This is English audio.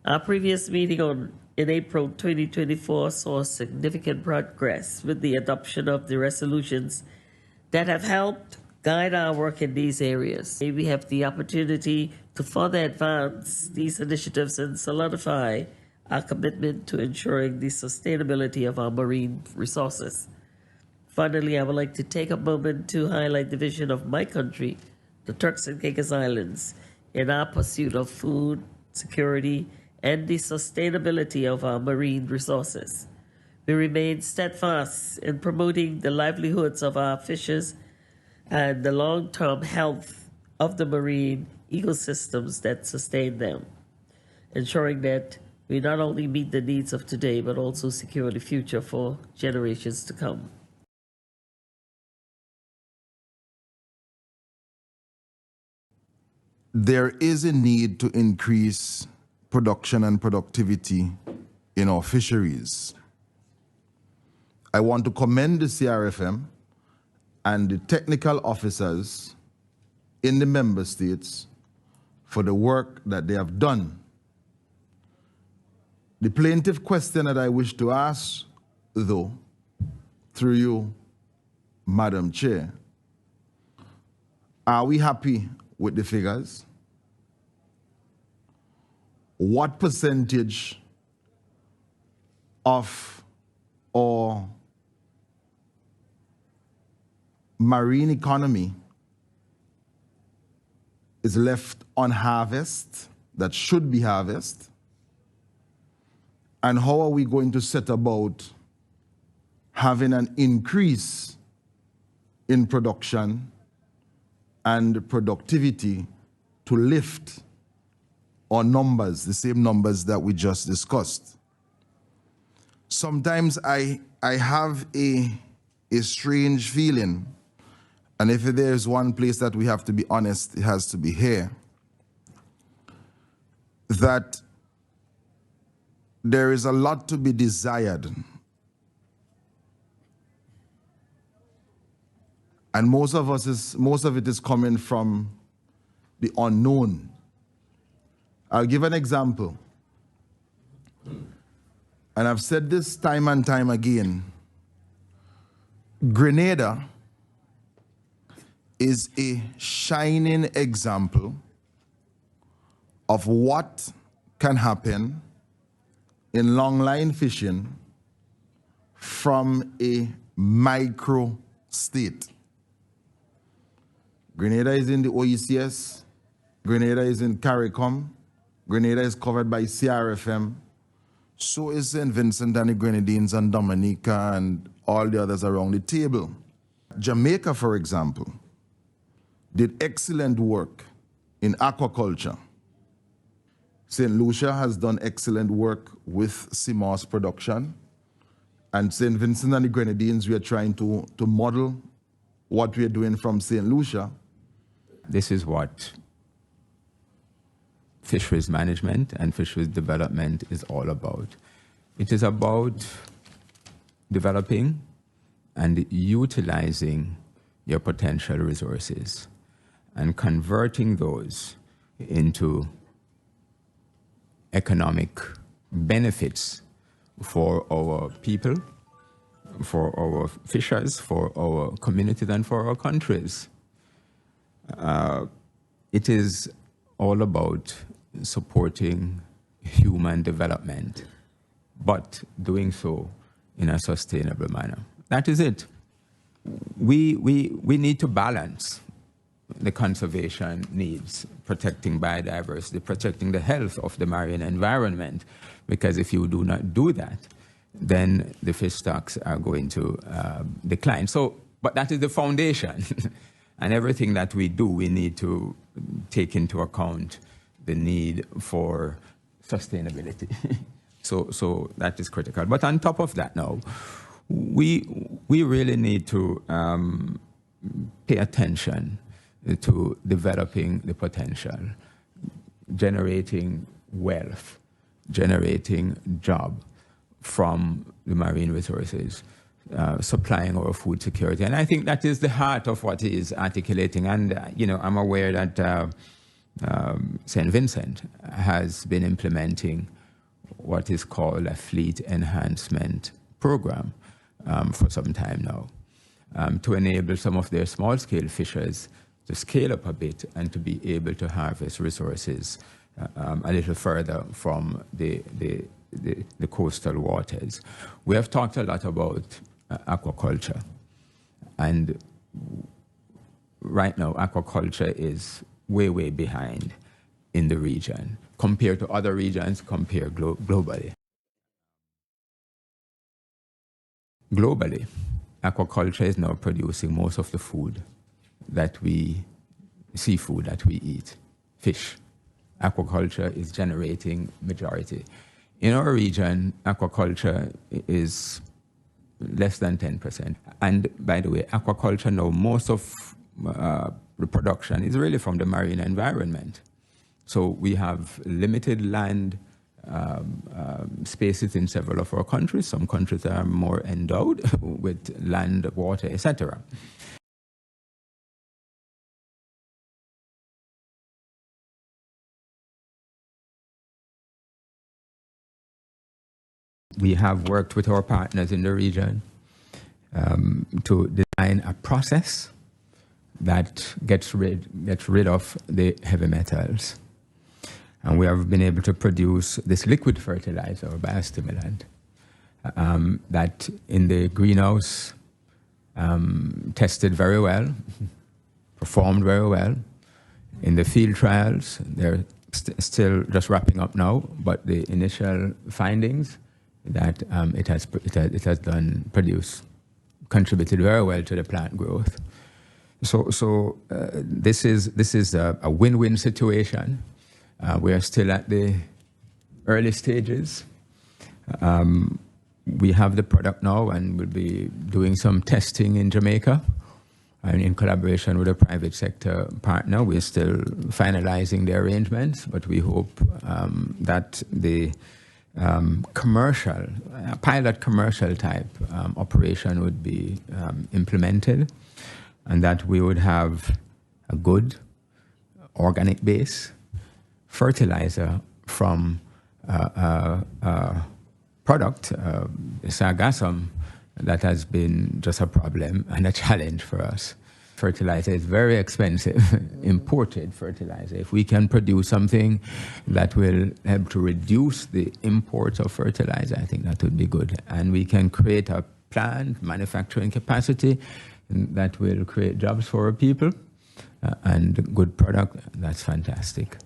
Our previous meeting in April 2024 saw significant progress with the adoption of the resolutions that have helped guide our work in these areas. Today we have the opportunity to further advance these initiatives and solidify our commitment to ensuring the sustainability of our marine resources. Finally, I would like to take a moment to highlight the vision of my country, the Turks and Caicos Islands, in our pursuit of food security and the sustainability of our marine resources. We remain steadfast in promoting the livelihoods of our fishers and the long-term health of the marine ecosystems that sustain them, ensuring that we not only meet the needs of today, but also secure the future for generations to come. There is a need to increase production and productivity in our fisheries. I want to commend the CRFM and the technical officers in the member states for the work that they have done. The plaintive question that I wish to ask, though, through you, Madam Chair, are we happy with the figures? What percentage of our marine economy is left on harvest that should be harvested? And how are we going to set about having an increase in production and productivity to lift our numbers, the same numbers that we just discussed? Sometimes I have a strange feeling, and if there's one place that we have to be honest, it has to be here, that there is a lot to be desired. And most of it is coming from the unknown. I'll give an example. And I've said this time and time again. Grenada is a shining example of what can happen in longline fishing from a micro state. Grenada is in the OECS, Grenada is in CARICOM, Grenada is covered by CRFM, so is St. Vincent and the Grenadines and Dominica and all the others around the table. Jamaica, for example, did excellent work in aquaculture. St. Lucia has done excellent work with sea moss production. And St. Vincent and the Grenadines, we are trying to model what we are doing from St. Lucia. This is what fisheries management and fisheries development is all about. It is about developing and utilizing your potential resources and converting those into economic benefits for our people, for our fishers, for our communities, and for our countries. It is all about supporting human development, but doing so in a sustainable manner. That is it. We need to balance the conservation needs, protecting biodiversity, protecting the health of the marine environment, because if you do not do that, then the fish stocks are going to decline. So, but that is the foundation. And everything that we do, we need to take into account the need for sustainability. So that is critical. But on top of that now, we really need to pay attention to developing the potential, generating wealth, generating job from the marine resources, supplying our food security. And I think that is the heart of what he is articulating. And, I'm aware that St. Vincent has been implementing what is called a fleet enhancement program for some time now, to enable some of their small-scale fishers to scale up a bit and to be able to harvest resources a little further from the coastal waters. We have talked a lot about aquaculture, and right now aquaculture is way behind in the region compared to other regions, compared globally. Globally, aquaculture is now producing most of the food seafood that we eat, fish. Aquaculture is generating majority. In our region, aquaculture is less than 10%. And by the way, aquaculture now, most of the production is really from the marine environment. So we have limited land spaces in several of our countries. Some countries are more endowed with land, water, etc. We have worked with our partners in the region to design a process that gets rid of the heavy metals. And we have been able to produce this liquid fertilizer or biostimulant that in the greenhouse tested very well, performed very well. In the field trials, they're still just wrapping up now, but the initial findings that it has contributed very well to the plant growth. So this is a win-win situation. We are still at the early stages. We have the product now, and we'll be doing some testing in Jamaica, and in collaboration with a private sector partner. We're still finalizing the arrangements, but we hope that the pilot commercial type operation would be implemented, and that we would have a good organic base fertilizer from product, sargassum, that has been just a problem and a challenge for us. Fertilizer is very expensive, imported fertilizer. If we can produce something that will help to reduce the imports of fertilizer, I think that would be good. And we can create a plant, manufacturing capacity that will create jobs for our people and good product, that's fantastic.